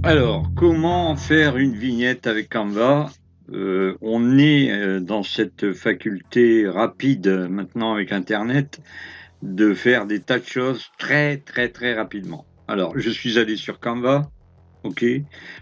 Alors, comment faire une vignette avec Canva? On est dans cette faculté rapide maintenant avec Internet de faire des tas de choses très très très rapidement. Alors, je suis allé sur Canva, ok.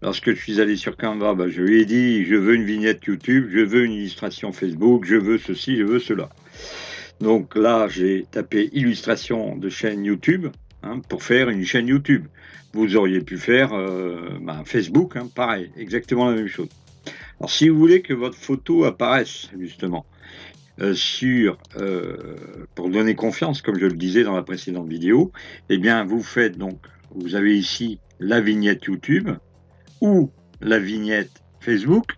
Lorsque je suis allé sur Canva, bah, je lui ai dit, je veux une vignette YouTube, je veux une illustration Facebook, je veux ceci, je veux cela. Donc là, j'ai tapé illustration de chaîne YouTube, hein, pour faire une chaîne YouTube. Vous auriez pu faire Facebook, hein, pareil, exactement la même chose. Alors si vous voulez que votre photo apparaisse justement pour donner confiance, comme je le disais dans la précédente vidéo, eh bien vous faites donc, vous avez ici la vignette YouTube ou la vignette Facebook.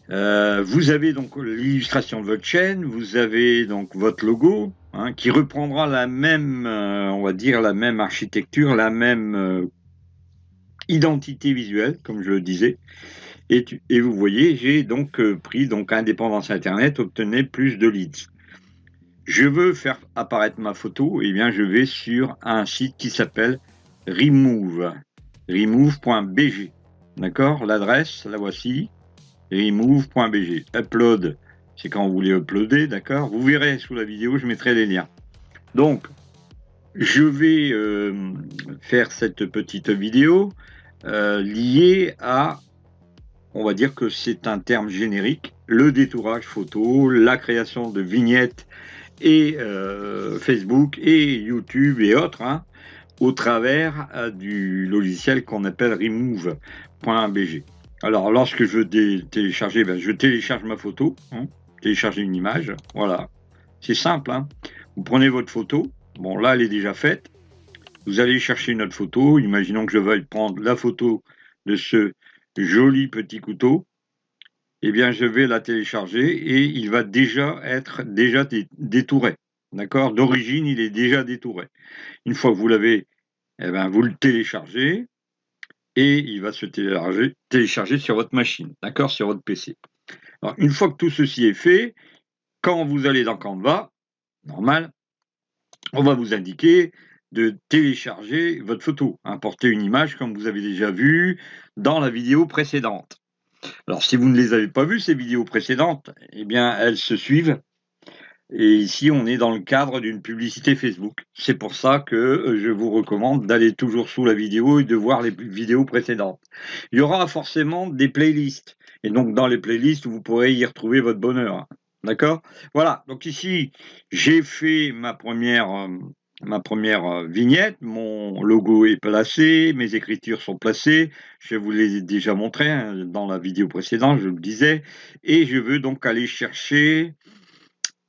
Vous avez donc l'illustration de votre chaîne, vous avez donc votre logo, hein, qui reprendra la même, on va dire, la même architecture, la même identité visuelle, comme je le disais. Et vous voyez, j'ai donc pris donc Indépendance Internet, obtenez plus de leads. Je veux faire apparaître ma photo, et bien je vais sur un site qui s'appelle Remove, remove.bg. D'accord? L'adresse, la voici. Remove.bg. Upload, c'est quand vous voulez uploader, d'accord? Vous verrez sous la vidéo, je mettrai les liens. Donc, je vais faire cette petite vidéo liée à, on va dire que c'est un terme générique, le détourage photo, la création de vignettes et Facebook et YouTube et autres, hein, au travers du logiciel qu'on appelle remove.bg. Alors, lorsque je veux télécharger, ben, je télécharge ma photo, hein, télécharger une image, voilà. C'est simple, hein. Vous prenez votre photo, bon là elle est déjà faite, vous allez chercher une autre photo, imaginons que je veuille prendre la photo de ce joli petit couteau, eh bien je vais la télécharger et il va déjà être détouré, d'accord? D'origine, il est déjà détouré. Une fois que vous l'avez, eh ben, vous le téléchargez, et il va se télécharger sur votre machine, d'accord, sur votre PC. Alors, une fois que tout ceci est fait, quand vous allez dans Canva, normal, on va vous indiquer de télécharger votre photo, importer une image comme vous avez déjà vu dans la vidéo précédente. Alors, si vous ne les avez pas vues, ces vidéos précédentes, eh bien, elles se suivent. Et ici, on est dans le cadre d'une publicité Facebook. C'est pour ça que je vous recommande d'aller toujours sous la vidéo et de voir les vidéos précédentes. Il y aura forcément des playlists. Et donc, dans les playlists, vous pourrez y retrouver votre bonheur. D'accord? Voilà. Donc ici, j'ai fait ma première vignette. Mon logo est placé. Mes écritures sont placées. Je vous les ai déjà montrées, hein, dans la vidéo précédente, je le disais. Et je veux donc aller chercher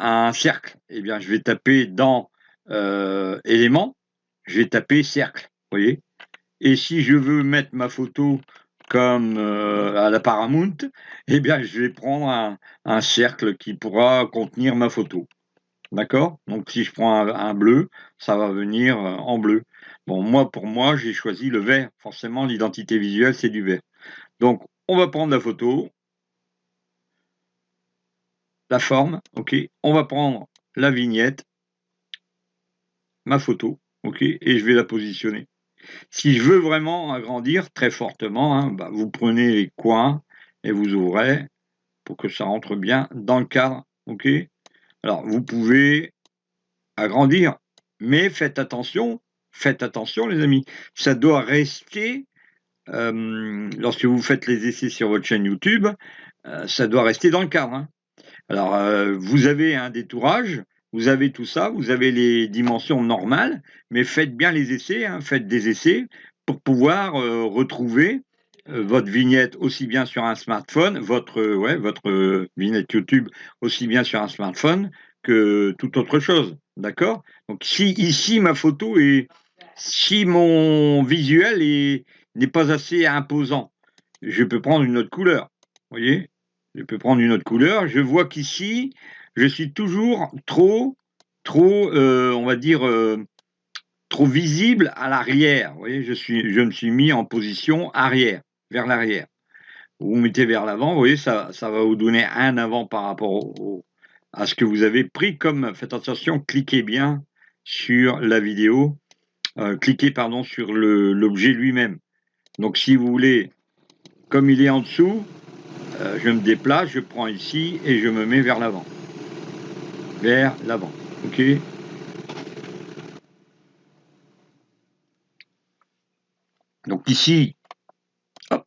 un cercle. Eh bien, je vais taper dans éléments, je vais taper cercle, vous voyez. Et si je veux mettre ma photo comme à la Paramount, eh bien, je vais prendre un cercle qui pourra contenir ma photo. D'accord? Donc, si je prends un bleu, ça va venir en bleu. Bon, moi, pour moi, j'ai choisi le vert. Forcément, l'identité visuelle, c'est du vert. Donc, on va prendre la photo, la forme, ok. On va prendre la vignette, ma photo, ok, et je vais la positionner. Si je veux vraiment agrandir très fortement, hein, bah, vous prenez les coins et vous ouvrez pour que ça rentre bien dans le cadre, ok. Alors, vous pouvez agrandir, mais faites attention les amis, ça doit rester, lorsque vous faites les essais sur votre chaîne YouTube, ça doit rester dans le cadre, hein. Alors, vous avez un détourage, vous avez tout ça, vous avez les dimensions normales, mais faites bien les essais, hein, faites des essais pour pouvoir retrouver votre vignette aussi bien sur un smartphone, votre vignette YouTube aussi bien sur un smartphone que toute autre chose, d'accord? Donc, si ici ma photo si mon visuel n'est pas assez imposant, je peux prendre une autre couleur, vous voyez? Je peux prendre une autre couleur. Je vois qu'ici, je suis toujours trop, on va dire, trop visible à l'arrière. Vous voyez, je me suis mis en position arrière, vers l'arrière. Vous vous mettez vers l'avant, vous voyez, ça va vous donner un avant par rapport à ce que vous avez pris comme. Faites attention, cliquez bien sur la vidéo, cliquez, pardon, sur l'objet lui-même. Donc si vous voulez, comme il est en dessous, je me déplace, je prends ici et je me mets vers l'avant. Vers l'avant, ok? Donc ici, hop,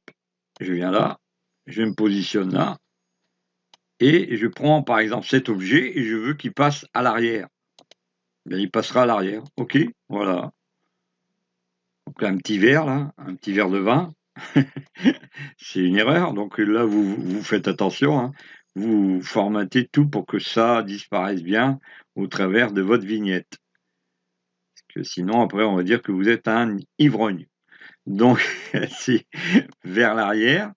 je viens là, je me positionne là, et je prends par exemple cet objet et je veux qu'il passe à l'arrière. Bien, il passera à l'arrière, ok? Voilà. Donc là, un petit verre là, un petit verre de vin. C'est une erreur, donc là vous faites attention, hein. Vous formatez tout pour que ça disparaisse bien au travers de votre vignette. Parce que sinon après on va dire que vous êtes un ivrogne. Donc c'est vers l'arrière,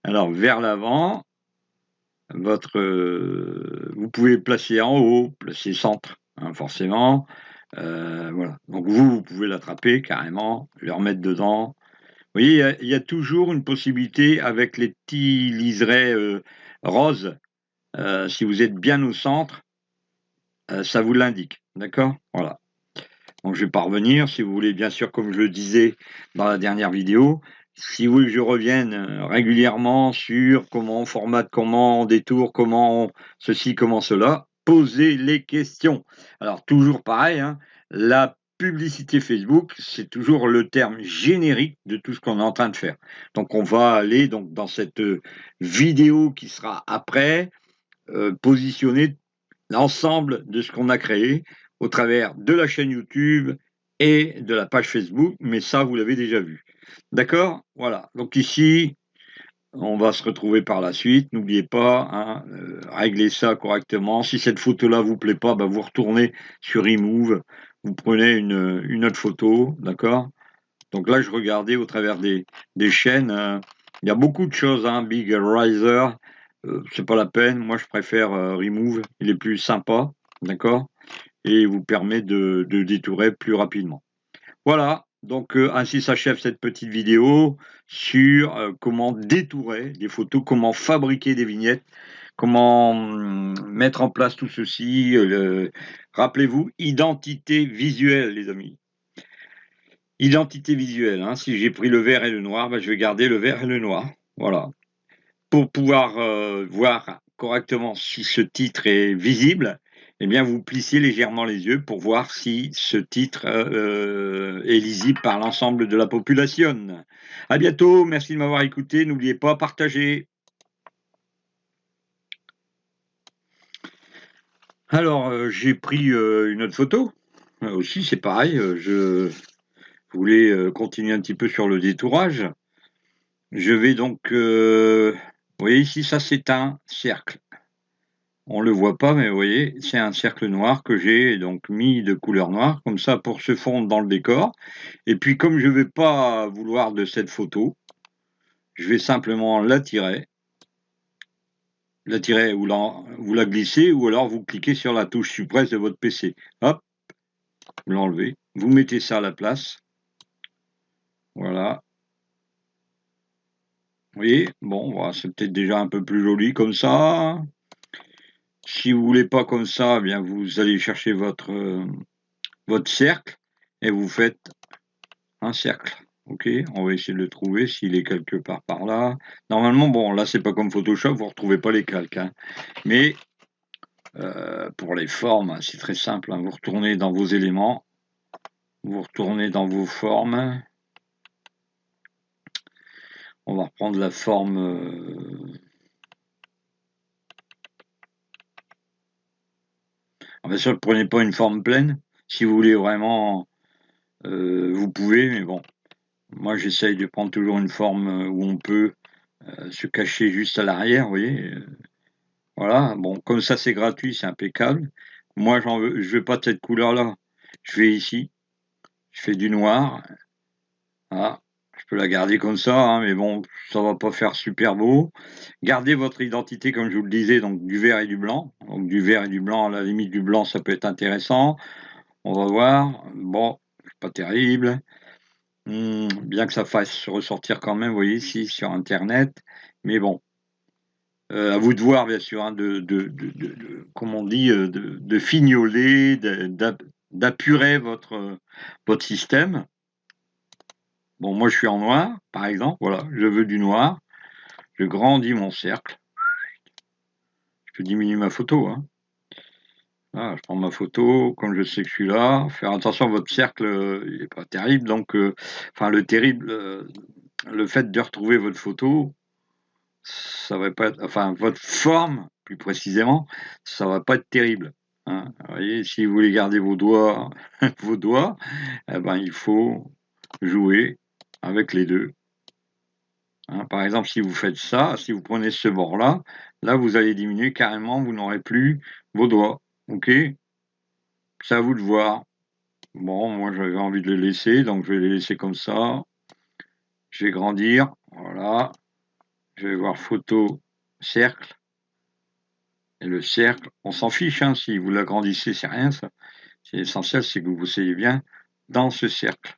alors vers l'avant, vous pouvez placer en haut, placer centre, hein, forcément. Voilà. Donc vous pouvez l'attraper carrément, le remettre dedans. Vous voyez, il y a toujours une possibilité avec les petits liserés roses. Si vous êtes bien au centre, ça vous l'indique. D'accord? Voilà. Donc je ne vais pas revenir. Si vous voulez, bien sûr, comme je le disais dans la dernière vidéo, si vous voulez que je revienne régulièrement sur comment on formate, comment on détourne, comment ceci, comment cela, posez les questions. Alors toujours pareil, hein, la publicité Facebook, c'est toujours le terme générique de tout ce qu'on est en train de faire. Donc on va aller donc dans cette vidéo qui sera après, positionner l'ensemble de ce qu'on a créé au travers de la chaîne YouTube et de la page Facebook, mais ça, vous l'avez déjà vu. D'accord? Voilà. Donc ici, on va se retrouver par la suite. N'oubliez pas, hein, réglez ça correctement. Si cette photo-là vous plaît pas, bah, vous retournez sur Remove, vous prenez une autre photo, d'accord? Donc là, je regardais au travers des chaînes. Il y a beaucoup de choses, hein, Big Riser, c'est pas la peine. Moi, je préfère Remove. Il est plus sympa, d'accord? Et il vous permet de détourer plus rapidement. Voilà. Donc ainsi s'achève cette petite vidéo sur comment détourer des photos, comment fabriquer des vignettes, comment mettre en place tout ceci. Rappelez-vous, identité visuelle, les amis. Identité visuelle, hein. Si j'ai pris le vert et le noir, bah, je vais garder le vert et le noir. Voilà. Pour pouvoir voir correctement si ce titre est visible, eh bien, vous plissez légèrement les yeux pour voir si ce titre est lisible par l'ensemble de la population. À bientôt, merci de m'avoir écouté. N'oubliez pas, partagez. Alors, j'ai pris une autre photo. Aussi, c'est pareil. Je voulais continuer un petit peu sur le détourage. Je vais donc, vous voyez ici, ça c'est un cercle. On le voit pas, mais vous voyez, c'est un cercle noir que j'ai donc mis de couleur noire, comme ça pour se fondre dans le décor. Et puis comme je ne vais pas vouloir de cette photo, je vais simplement l'attirer ou vous la glissez, ou alors vous cliquez sur la touche suppresse de votre PC. Hop, vous l'enlevez, vous mettez ça à la place. Voilà. Vous voyez, bon, voilà, c'est peut-être déjà un peu plus joli comme ça. Si vous voulez pas comme ça, eh bien vous allez chercher votre cercle et vous faites un cercle. Ok, on va essayer de le trouver s'il est quelque part par là. Normalement, bon, là c'est pas comme Photoshop, vous retrouvez pas les calques, hein. Mais pour les formes, c'est très simple, hein. Vous retournez dans vos éléments, vous retournez dans vos formes. On va reprendre la forme. Bien sûr, ne prenez pas une forme pleine. Si vous voulez vraiment, vous pouvez, mais bon, moi j'essaye de prendre toujours une forme où on peut se cacher juste à l'arrière, vous voyez. Voilà, bon, comme ça c'est gratuit, c'est impeccable. Moi, je veux pas de cette couleur-là. Je vais ici, je fais du noir. Voilà. Je peux la garder comme ça, hein, mais bon, ça va pas faire super beau. Gardez votre identité, comme je vous le disais, donc du vert et du blanc. Donc du vert et du blanc, à la limite du blanc, ça peut être intéressant. On va voir. Bon, pas terrible. Bien que ça fasse ressortir quand même, vous voyez, ici sur Internet. Mais bon, à vous de voir, bien sûr, hein, comme on dit, de fignoler, d'apurer votre système. Bon, moi je suis en noir, par exemple, voilà, je veux du noir, je grandis mon cercle, je diminue ma photo, hein. Voilà, je prends ma photo, comme je sais que je suis là, faire attention, votre cercle, il est pas terrible, donc enfin le fait de retrouver votre photo, ça va pas être enfin votre forme, plus précisément, ça va pas être terrible, hein. Vous voyez, si vous voulez garder vos doigts vos doigts, eh ben, il faut jouer avec les 2. Hein, par exemple, si vous faites ça, si vous prenez ce bord-là, là, vous allez diminuer carrément, vous n'aurez plus vos doigts. OK? C'est à vous de voir. Bon, moi, j'avais envie de le laisser, donc je vais les laisser comme ça. Je vais grandir. Voilà. Je vais voir photo, cercle. Et le cercle, on s'en fiche, hein, si vous l'agrandissez, c'est rien, ça. C'est essentiel, c'est que vous soyez bien dans ce cercle.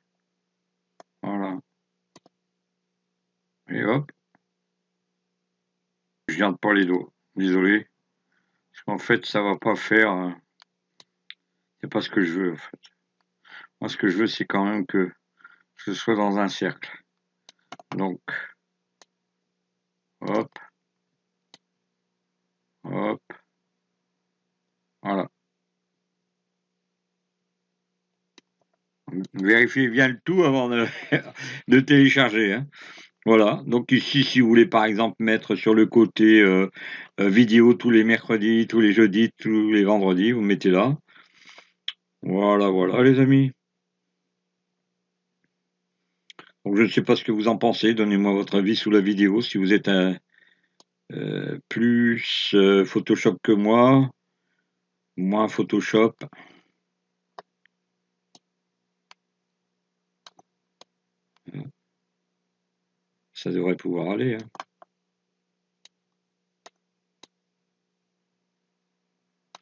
Voilà. Et hop, je garde pas les doigts. Désolé. Parce qu'en fait, ça va pas faire. C'est pas ce que je veux, en fait. Moi, ce que je veux, c'est quand même que ce soit dans un cercle. Donc, hop, hop, voilà. Vérifiez bien le tout avant de, de télécharger, hein. Voilà. Donc ici, si vous voulez par exemple mettre sur le côté vidéo tous les mercredis, tous les jeudis, tous les vendredis, vous mettez là. Voilà, voilà, les amis. Donc je ne sais pas ce que vous en pensez. Donnez-moi votre avis sous la vidéo si vous êtes plus Photoshop que moi, moins Photoshop. Ça devrait pouvoir aller, hein.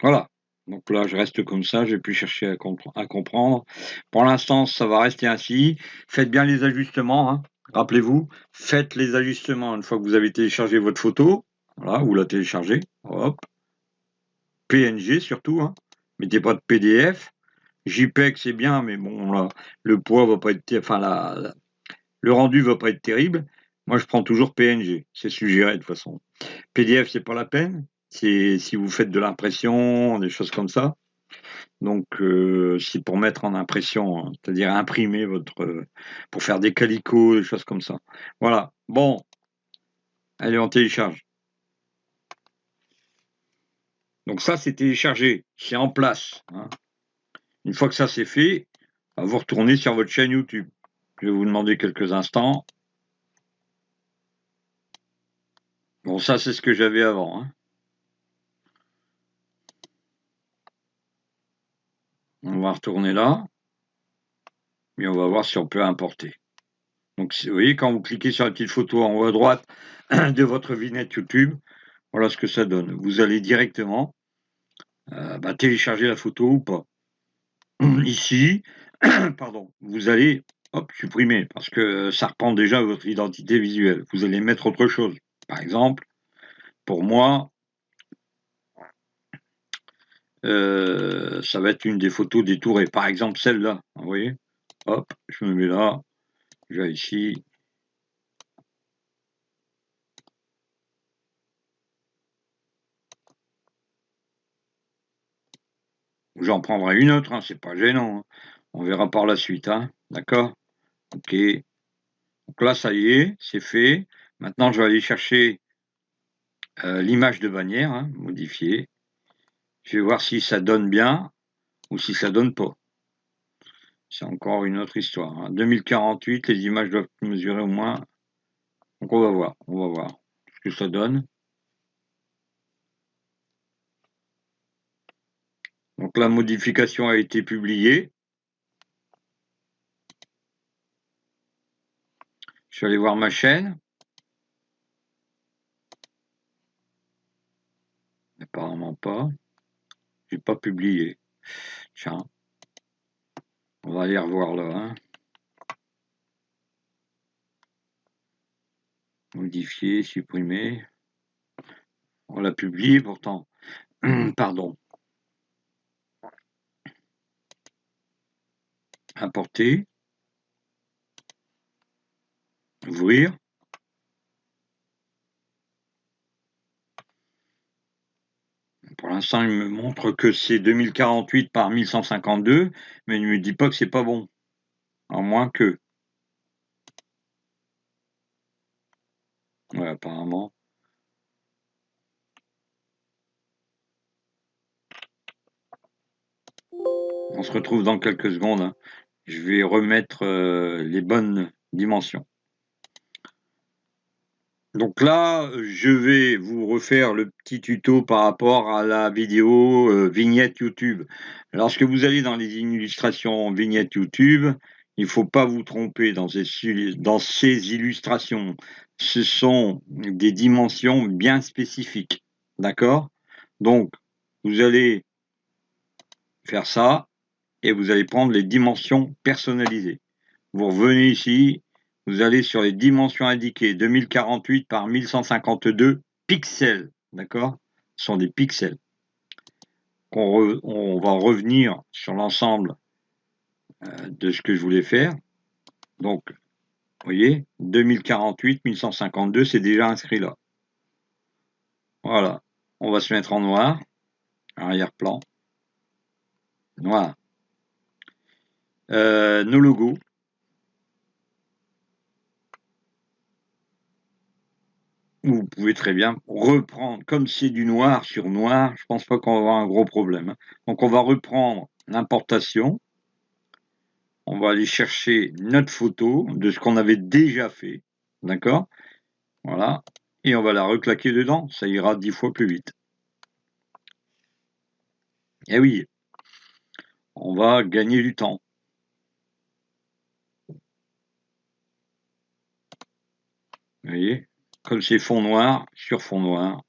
Voilà. Donc là, je reste comme ça, je vais plus chercher à comprendre. Pour l'instant, ça va rester ainsi. Faites bien les ajustements, hein. Rappelez-vous, faites les ajustements une fois que vous avez téléchargé votre photo. Voilà, vous la téléchargez. Hop. PNG surtout, hein. Mettez pas de PDF. JPEG, c'est bien, mais bon, là, le poids va pas être, enfin, le rendu va pas être terrible. Moi, je prends toujours PNG. C'est suggéré de toute façon. PDF, c'est pas la peine. C'est si vous faites de l'impression, des choses comme ça. Donc, c'est pour mettre en impression, hein, c'est-à-dire imprimer votre, pour faire des calicots, des choses comme ça. Voilà. Bon, allez, on télécharge. Donc ça, c'est téléchargé, c'est en place, hein. Une fois que ça c'est fait, vous retournez sur votre chaîne YouTube. Je vais vous demander quelques instants. Bon, ça, c'est ce que j'avais avant, hein. On va retourner là, et on va voir si on peut importer. Donc, vous voyez, quand vous cliquez sur la petite photo en haut à droite de votre vignette YouTube, voilà ce que ça donne. Vous allez directement télécharger la photo ou pas. Ici, pardon, vous allez hop, supprimer parce que ça reprend déjà votre identité visuelle. Vous allez mettre autre chose. Par exemple, pour moi, ça va être une des photos détourées. Par exemple, celle-là, vous voyez. Hop, je me mets là, je vais ici. J'en prendrai une autre, hein, c'est pas gênant, hein. On verra par la suite, hein. D'accord? Ok. Donc là, ça y est, c'est fait. Maintenant, je vais aller chercher l'image de bannière, hein, modifier. Je vais voir si ça donne bien ou si ça donne pas. C'est encore une autre histoire, hein. 2048, les images doivent mesurer au moins. Donc on va voir ce que ça donne. Donc la modification a été publiée. Je vais aller voir ma chaîne. Apparemment pas. J'ai pas publié. Tiens, on va aller revoir là, hein. Modifier, supprimer. On l'a publié pourtant. Pardon. Importer. Ouvrir. Pour l'instant, il me montre que c'est 2048 par 1152, mais il ne me dit pas que c'est pas bon. À moins que. Ouais, apparemment. On se retrouve dans quelques secondes, hein. Je vais remettre les bonnes dimensions. Donc là, je vais vous refaire le petit tuto par rapport à la vidéo vignette YouTube. Lorsque vous allez dans les illustrations vignette YouTube, il ne faut pas vous tromper dans ces illustrations. Ce sont des dimensions bien spécifiques. D'accord? Donc, vous allez faire ça et vous allez prendre les dimensions personnalisées. Vous revenez ici, vous allez sur les dimensions indiquées, 2048 par 1152 pixels, d'accord? Ce sont des pixels. On va revenir sur l'ensemble de ce que je voulais faire. Donc, vous voyez, 2048, 1152, c'est déjà inscrit là. Voilà. On va se mettre en noir, arrière-plan, noir. Nos logos. Vous pouvez très bien reprendre, comme c'est du noir sur noir, je pense pas qu'on va avoir un gros problème, hein. Donc on va reprendre l'importation, on va aller chercher notre photo de ce qu'on avait déjà fait, d'accord? Voilà, et on va la reclaquer dedans, ça ira 10 fois plus vite. Eh oui, on va gagner du temps. Vous voyez? Comme c'est fond noir sur fond noir,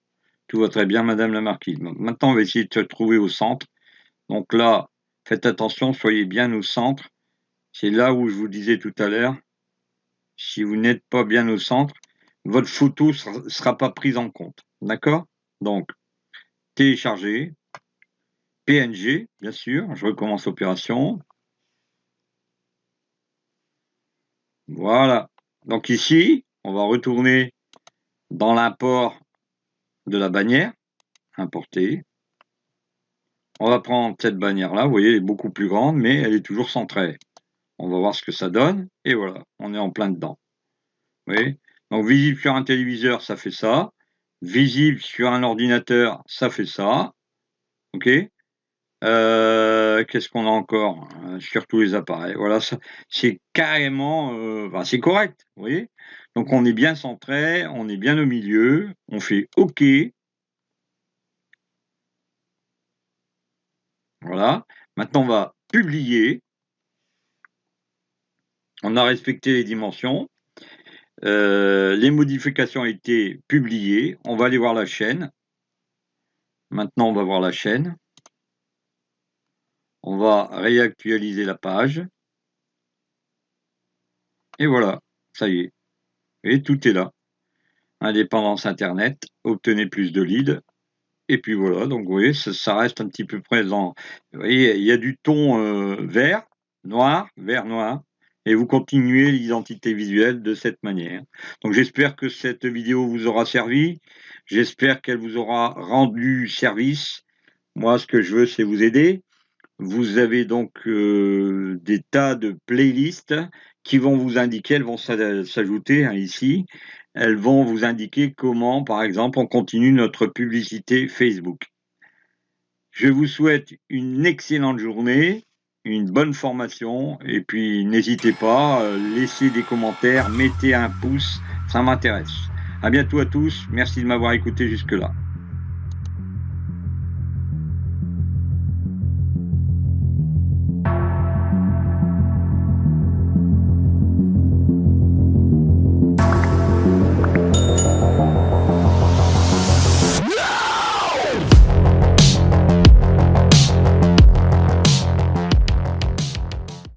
tout va très bien, madame la marquise. Maintenant, on va essayer de se trouver au centre. Donc là, faites attention, soyez bien au centre. C'est là où je vous disais tout à l'heure, si vous n'êtes pas bien au centre, votre photo ne sera pas prise en compte. D'accord? Donc, télécharger, PNG, bien sûr, je recommence l'opération. Voilà. Donc ici, on va retourner dans l'import de la bannière, importer. On va prendre cette bannière-là, vous voyez, elle est beaucoup plus grande, mais elle est toujours centrée. On va voir ce que ça donne, et voilà, on est en plein dedans. Vous voyez? Donc visible sur un téléviseur, ça fait ça. Visible sur un ordinateur, ça fait ça. OK? Qu'est-ce qu'on a encore? Sur tous les appareils. Voilà, c'est carrément, c'est correct, vous voyez? Donc on est bien centré, on est bien au milieu, on fait OK. Voilà. Maintenant, on va publier. On a respecté les dimensions. Les modifications ont été publiées. On va aller voir la chaîne. Maintenant, on va voir la chaîne. On va réactualiser la page. Et voilà, ça y est. Et tout est là. Indépendance Internet, obtenez plus de leads. Et puis voilà, donc vous voyez, ça reste un petit peu présent. Vous voyez, il y a du ton vert, noir, vert, noir. Et vous continuez l'identité visuelle de cette manière. Donc j'espère que cette vidéo vous aura servi. J'espère qu'elle vous aura rendu service. Moi, ce que je veux, c'est vous aider. Vous avez donc des tas de playlists qui vont vous indiquer, elles vont s'ajouter ici, elles vont vous indiquer comment, par exemple, on continue notre publicité Facebook. Je vous souhaite une excellente journée, une bonne formation, et puis n'hésitez pas, laissez des commentaires, mettez un pouce, ça m'intéresse. À bientôt à tous, merci de m'avoir écouté jusque-là.